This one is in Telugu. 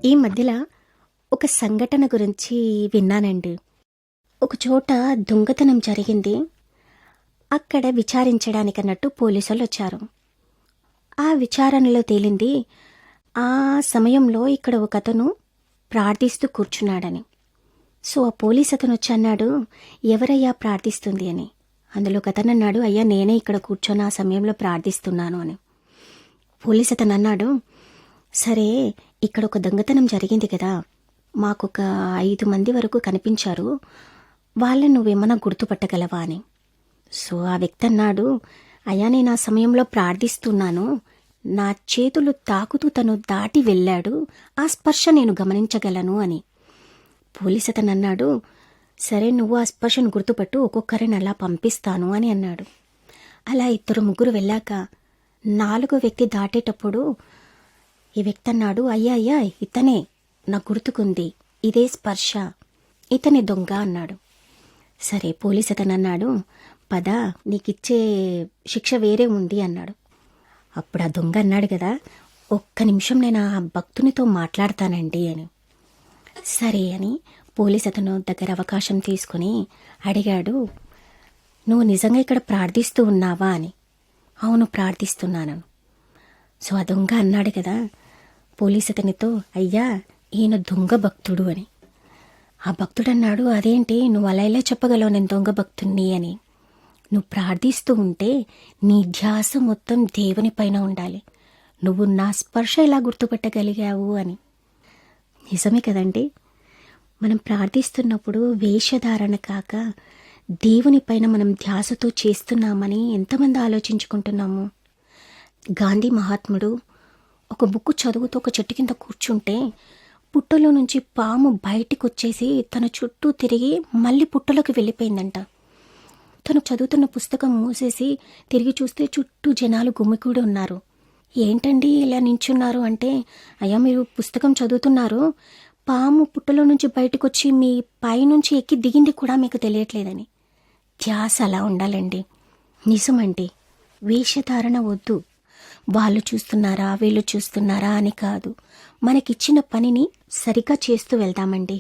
ఈ మధ్యలో ఒక సంఘటన గురించి విన్నానండి. ఒకచోట దొంగతనం జరిగింది. అక్కడ విచారించడానికన్నట్టు పోలీసులు వచ్చారు. ఆ విచారణలో తేలింది ఆ సమయంలో ఇక్కడ ఒకతను ప్రార్థిస్తూ కూర్చున్నాడని. సో ఆ పోలీస్ అతను వచ్చి అన్నాడు, ఎవరయ్యా ప్రార్థిస్తుంది అని. అందులో ఒకతను అన్నాడు, అయ్యా నేనే ఇక్కడ కూర్చొని ఆ సమయంలో ప్రార్థిస్తున్నాను అని. పోలీస్ అతను అన్నాడు, సరే ఇక్కడ ఒక దొంగతనం జరిగింది కదా, మాకొక 5 మంది వరకు కనిపించారు, వాళ్ళని నువ్వేమన్నా గుర్తుపట్టగలవా అని. సో ఆ వ్యక్తి అన్నాడు, అయ్యా నేను ఆ సమయంలో ప్రార్థిస్తున్నాను, నా చేతులు తాకుతూ తను దాటి వెళ్ళాడు, ఆ స్పర్శ నేను గమనించగలను అని. పోలీస్ అతను అన్నాడు, సరే నువ్వు ఆ స్పర్శను గుర్తుపట్టు, ఒక్కొక్కరిని అలా పంపిస్తాను అని అన్నాడు. అలా 2-3 వెళ్ళాక 4వ వ్యక్తి దాటేటప్పుడు ఈ వ్యక్తి అన్నాడు, అయ్యా ఇతనే, నా గుర్తుకుంది, ఇదే స్పర్శ, ఇతని దొంగ అన్నాడు. సరే పోలీస్ అతను అన్నాడు, పద నీకిచ్చే శిక్ష వేరే ఉంది అన్నాడు. అప్పుడు ఆ దొంగ అన్నాడు కదా, ఒక్క నిమిషం నేను ఆ భక్తునితో మాట్లాడతానండి అని. సరే అని పోలీస్ అతను దగ్గర అవకాశం తీసుకుని అడిగాడు, నువ్వు నిజంగా ఇక్కడ ప్రార్థిస్తూ ఉన్నావా అని. అవును ప్రార్థిస్తున్నాను. సో ఆ దొంగ అన్నాడు కదా పోలీస్ అతనితో, అయ్యా ఈయన దొంగ భక్తుడు అని. ఆ భక్తుడు అన్నాడు, అదేంటి నువ్వు అలా ఇలా చెప్పగలవు నేను దొంగ భక్తుణ్ణి అని. నువ్వు ప్రార్థిస్తూ ఉంటే నీ ధ్యాస మొత్తం దేవుని పైన ఉండాలి, నువ్వు నా స్పర్శ ఎలా గుర్తుపట్టగలిగావు అని. నిజమే కదండి, మనం ప్రార్థిస్తున్నప్పుడు వేషధారణ కాక దేవుని పైన మనం ధ్యాసతో చేస్తున్నామని ఎంతమంది ఆలోచించుకుంటున్నాము. గాంధీ మహాత్ముడు ఒక బుక్ చదువుతూ ఒక చెట్టు కింద కూర్చుంటే పుట్టలో నుంచి పాము బయటికి వచ్చేసి తన చుట్టూ తిరిగి మళ్ళీ పుట్టలోకి వెళ్ళిపోయిందంట. తను చదువుతున్న పుస్తకం మూసేసి తిరిగి చూస్తే చుట్టూ జనాలు గుమికూడి ఉన్నారు. ఏంటండి ఇలా నించున్నారు అంటే, అయ్యా మీరు పుస్తకం చదువుతున్నారు, పాము పుట్టలో నుంచి బయటకు వచ్చి మీ పైనుంచి ఎక్కి దిగింది కూడా మీకు తెలియట్లేదని. ధ్యాస అలా ఉండాలండి. నిజమండి, వేషధారణ వద్దు. వాళ్ళు చూస్తున్నారా వీళ్ళు చూస్తున్నారా అని కాదు, మనకిచ్చిన పనిని సరిగ్గా చేస్తూ వెళ్దామండి.